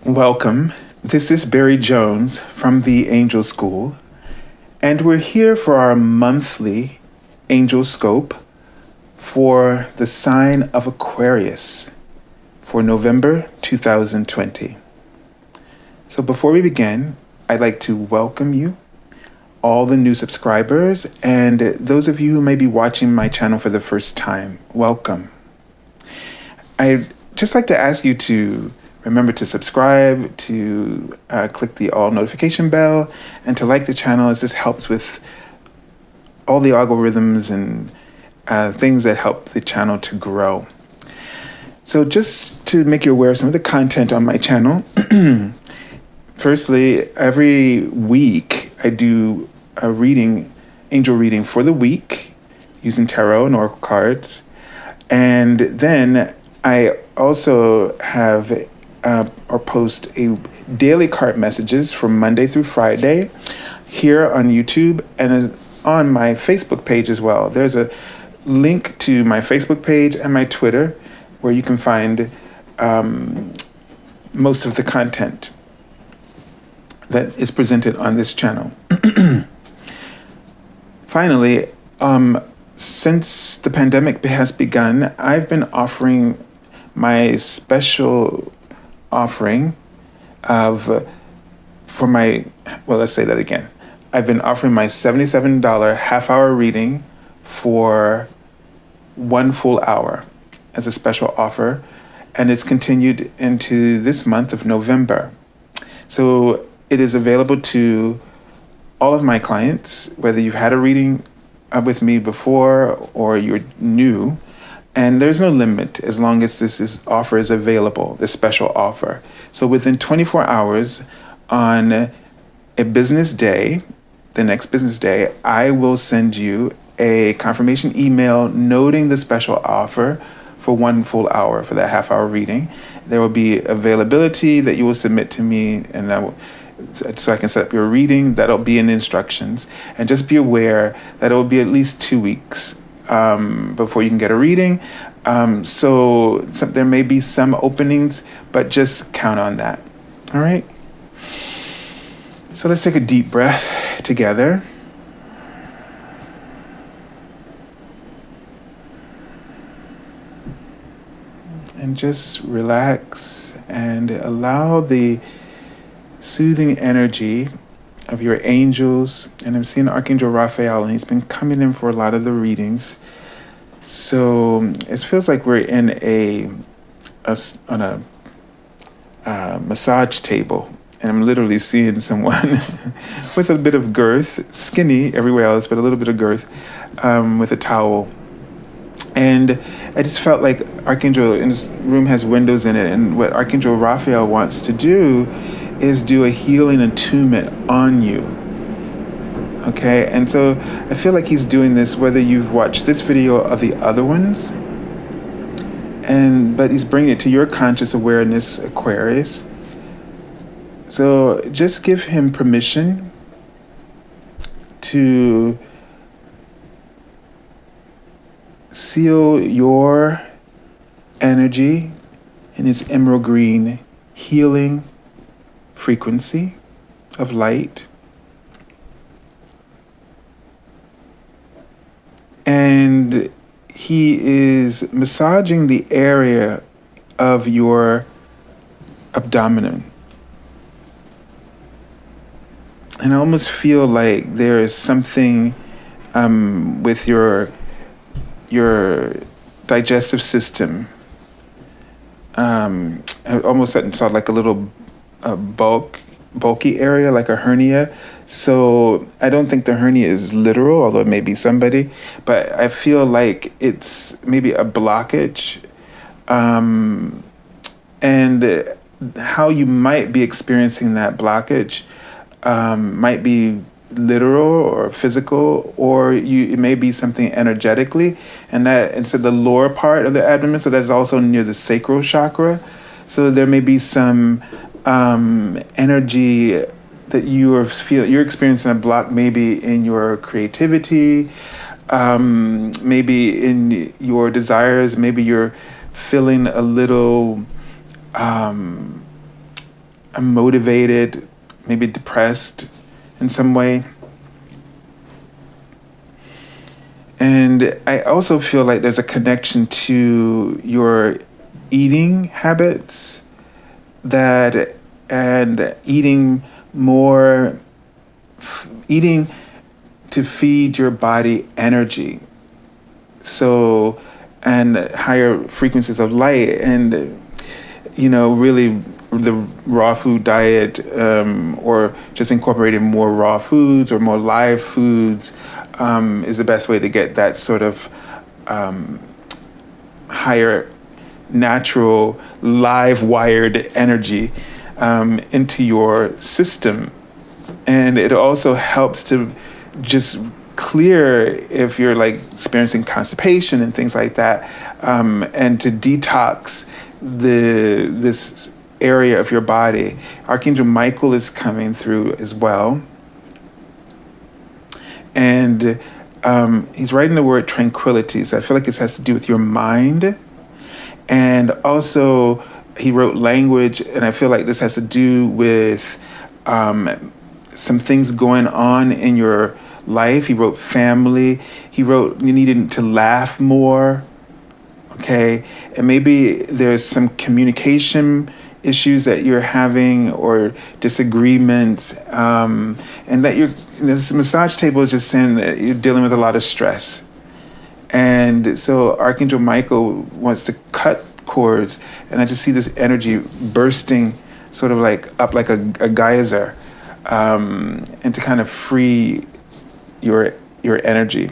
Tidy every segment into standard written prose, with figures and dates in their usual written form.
Welcome. This is Barry Jones from the Angelscope, and we're here for our monthly Angelscope for the sign of Aquarius for November 2020. So before we begin, I'd like to welcome you, all the new subscribers, and those of you who may be watching my channel for the first time. Welcome. I'd just like to ask you to remember to subscribe, to click the all notification bell, and to like the channel, as this helps with all the algorithms and things that help the channel to grow. So just to make you aware of some of the content on my channel, firstly, every week I do a angel reading for the week using tarot and oracle cards. And then I also have or post a daily card messages from Monday through Friday here on YouTube and on my Facebook page as well. There's a link to my Facebook page and my Twitter where you can find most of the content that is presented on this channel. Finally, since the pandemic has begun, I've been offering my special offering let's say that again. I've been offering my $77 half-hour reading for 1 full hour as a special offer, and it's continued into this month of November. So it is available to all of my clients, whether you've had a reading with me before or you're new. And there's no limit as long as this offer is available, this special offer. So within 24 hours on a business day, the next business day, I will send you a confirmation email noting the special offer for 1 full hour for that half-hour reading. There will be availability that you will submit to me, and so I can set up your reading. That'll be in the instructions. And just be aware that it will be at least 2 weeks before you can get a reading. So there may be some openings, but just count on that. All right. So let's take a deep breath together. And just relax and allow the soothing energy of your angels. And I'm seeing Archangel Raphael, and he's been coming in for a lot of the readings. So it feels like we're in on a massage table, and I'm literally seeing someone with a bit of girth, skinny everywhere else, but a little bit of girth, with a towel. And I just felt like Archangel in this room has windows in it, and what Archangel Raphael wants to do is do a healing attunement on you. Okay, and so I feel like he's doing this whether you've watched this video or the other ones, but he's bringing it to your conscious awareness, Aquarius. So just give him permission to seal your energy in his emerald green healing frequency of light. And he is massaging the area of your abdomen. And I almost feel like there is something with your digestive system. I almost saw like a little bulky area, like a hernia. So I don't think the hernia is literal, although it may be somebody, but I feel like it's maybe a blockage. And how you might be experiencing that blockage might be literal or physical, or it may be something energetically, and that it's at the lower part of the abdomen, so that's also near the sacral chakra. So there may be some energy that you're experiencing a block, maybe in your creativity, maybe in your desires, maybe you're feeling a little unmotivated, maybe depressed in some way. And I also feel like there's a connection to your eating habits, that and eating more, eating to feed your body energy. So, and higher frequencies of light, and really the raw food diet, or just incorporating more raw foods or more live foods, is the best way to get that sort of higher natural live wired energy into your system. And it also helps to just clear if you're like experiencing constipation and things like that, and to detox this area of your body. Archangel Michael is coming through as well. And he's writing the word tranquility. So I feel like this has to do with your mind. And also he wrote language, and I feel like this has to do with some things going on in your life. He wrote family. He wrote you needed to laugh more. Okay. And maybe there's some communication issues that you're having, or disagreements, and that this massage table is just saying that you're dealing with a lot of stress. And so Archangel Michael wants to cut cords, and I just see this energy bursting sort of like up like a geyser, and to kind of free your energy.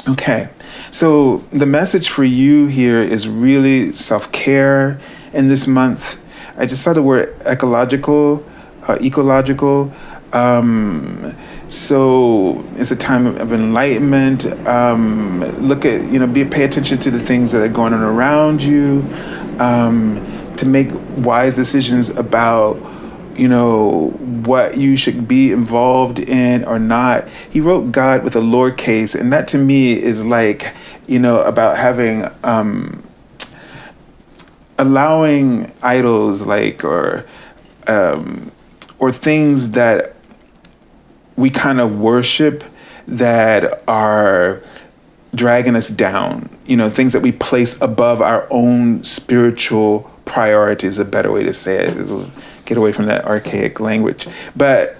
Okay, so the message for you here is really self-care in this month. I just saw the word ecological. So it's a time of enlightenment. Look at, pay attention to the things that are going on around you, to make wise decisions about, what you should be involved in or not. He wrote God with a lowercase, and that to me is like, about having, allowing idols, like, or things that we kind of worship that are dragging us down, things that we place above our own spiritual priorities, a better way to say it. It'll get away from that archaic language. But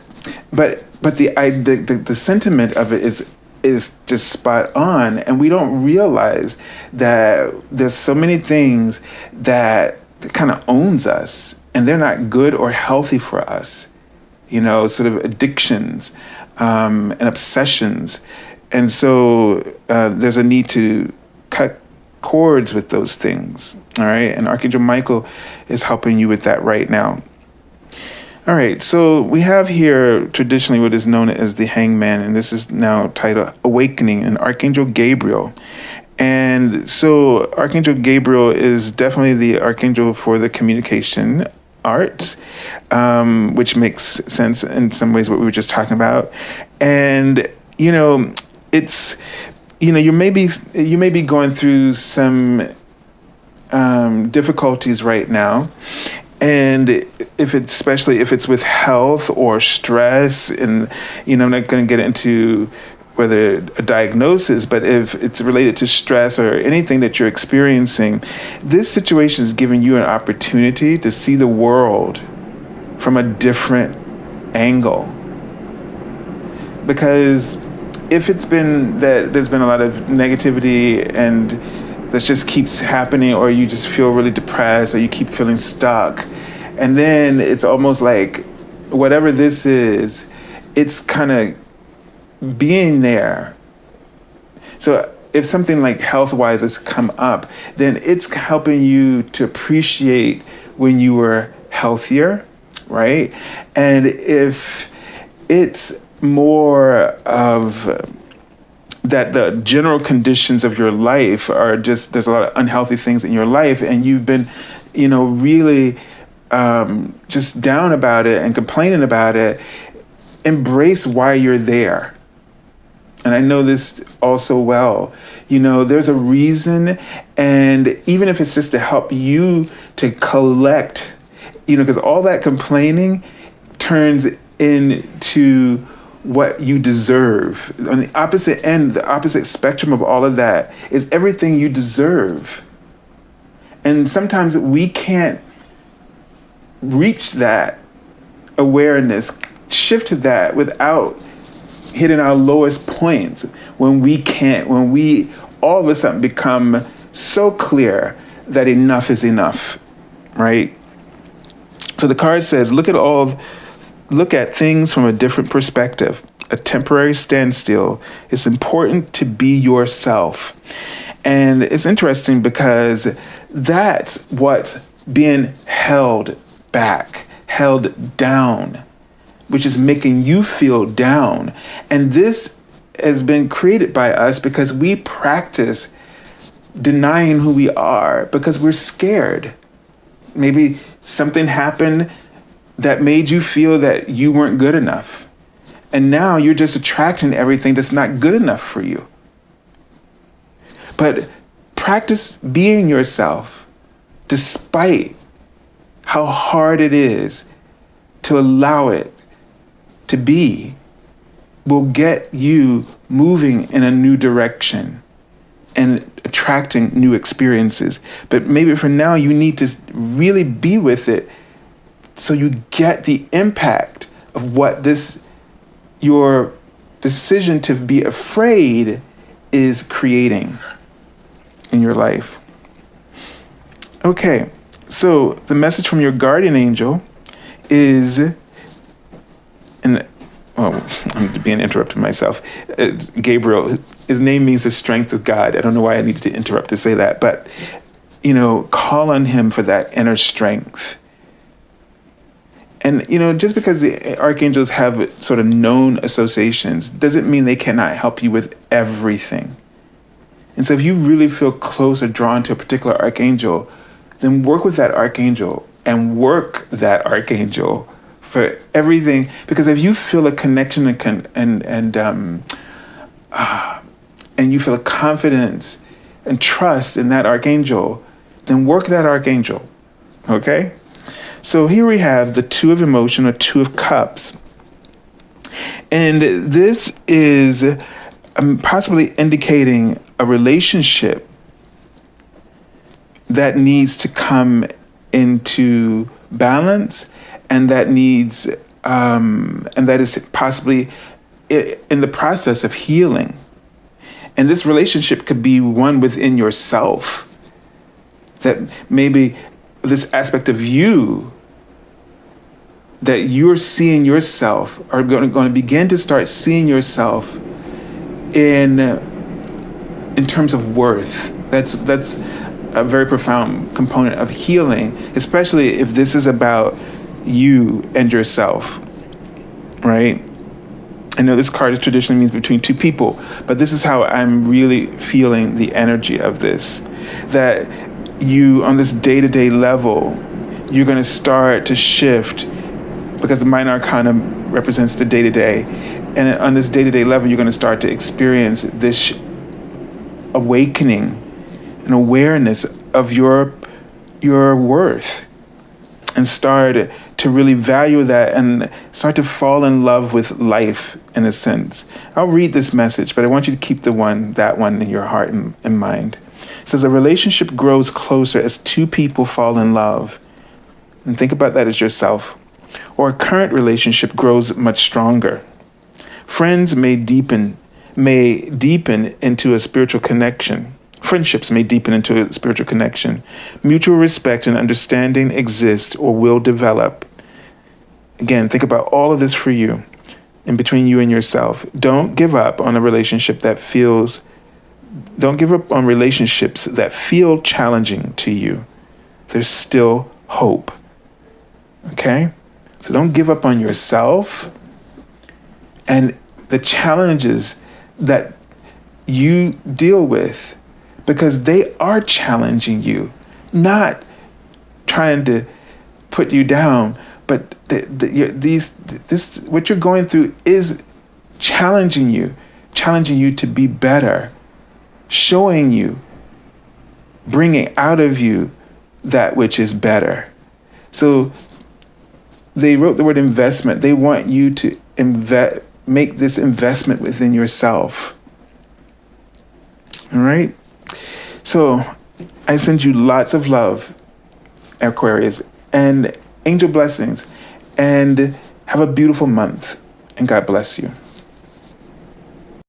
the sentiment of it is just spot on, and we don't realize that there's so many things that kind of owns us, and they're not good or healthy for us. Sort of addictions, and obsessions. And so there's a need to cut cords with those things. All right. And Archangel Michael is helping you with that right now. All right. So we have here traditionally what is known as the Hangman, and this is now titled Awakening, and Archangel Gabriel. And so Archangel Gabriel is definitely the archangel for the communication arts, which makes sense in some ways what we were just talking about. And it's you may be going through some difficulties right now, and especially if it's with health or stress, and I'm not going to get into whether a diagnosis, but if it's related to stress or anything that you're experiencing, this situation is giving you an opportunity to see the world from a different angle. Because if it's been that there's been a lot of negativity and this just keeps happening, or you just feel really depressed, or you keep feeling stuck, and then it's almost like whatever this is, it's kind of being there. So if something like health-wise has come up, then it's helping you to appreciate when you were healthier, right? And if it's more of that the general conditions of your life are just, there's a lot of unhealthy things in your life, and you've been, really just down about it and complaining about it, embrace why you're there. And I know this also well. There's a reason, and even if it's just to help you to collect because all that complaining turns into what you deserve. On the opposite end, the opposite spectrum of all of that is everything you deserve. And sometimes we can't reach that awareness, shift to that without hitting our lowest points, when we all of a sudden become so clear that enough is enough, right? So the card says, look at things from a different perspective. A temporary standstill. It's important to be yourself. And it's interesting because that's what's being held back, held down, which is making you feel down. And this has been created by us because we practice denying who we are because we're scared. Maybe something happened that made you feel that you weren't good enough. And now you're just attracting everything that's not good enough for you. But practice being yourself despite how hard it is to allow it to be, will get you moving in a new direction and attracting new experiences. But maybe for now, you need to really be with it so you get the impact of what your decision to be afraid is creating in your life. Okay, so the message from your guardian angel is, I'm being interrupted myself. Gabriel, his name means the strength of God. I don't know why I needed to interrupt to say that, but, call on him for that inner strength. And, just because the archangels have sort of known associations doesn't mean they cannot help you with everything. And so if you really feel close or drawn to a particular archangel, then work with that archangel and work that archangel for everything. Because if you feel a connection and you feel a confidence and trust in that archangel, then work that archangel, okay? So here we have the Two of Emotion, or Two of Cups. And this is possibly indicating a relationship that needs to come into balance, and that needs, and that is possibly in the process of healing. And this relationship could be one within yourself, that maybe this aspect of you that you're seeing yourself, are going to begin to start seeing yourself in terms of worth. That's a very profound component of healing, especially if this is about you and yourself, right? I know this card traditionally means between two people, but this is how I'm really feeling the energy of this, that you, on this day-to-day level, you're going to start to shift, because the Minor Arcana represents the day-to-day. And on this day-to-day level, you're going to start to experience this awakening and awareness of your worth, and start to really value that and start to fall in love with life, in a sense. I'll read this message, but I want you to keep that one in your heart and mind. It says, a relationship grows closer as two people fall in love. And think about that as yourself. Or a current relationship grows much stronger. Friends may deepen into a spiritual connection. Friendships may deepen into a spiritual connection. Mutual respect and understanding exist or will develop. Again, think about all of this for you, in between you and yourself. Don't give up on relationships that feel challenging to you. There's still hope. Okay? So don't give up on yourself and the challenges that you deal with, because they are challenging you, not trying to put you down, but what you're going through is challenging you to be better, showing you, bringing out of you that which is better. So they wrote the word investment. They want you to make this investment within yourself. All right? So I send you lots of love, Aquarius, and angel blessings, and have a beautiful month, and God bless you.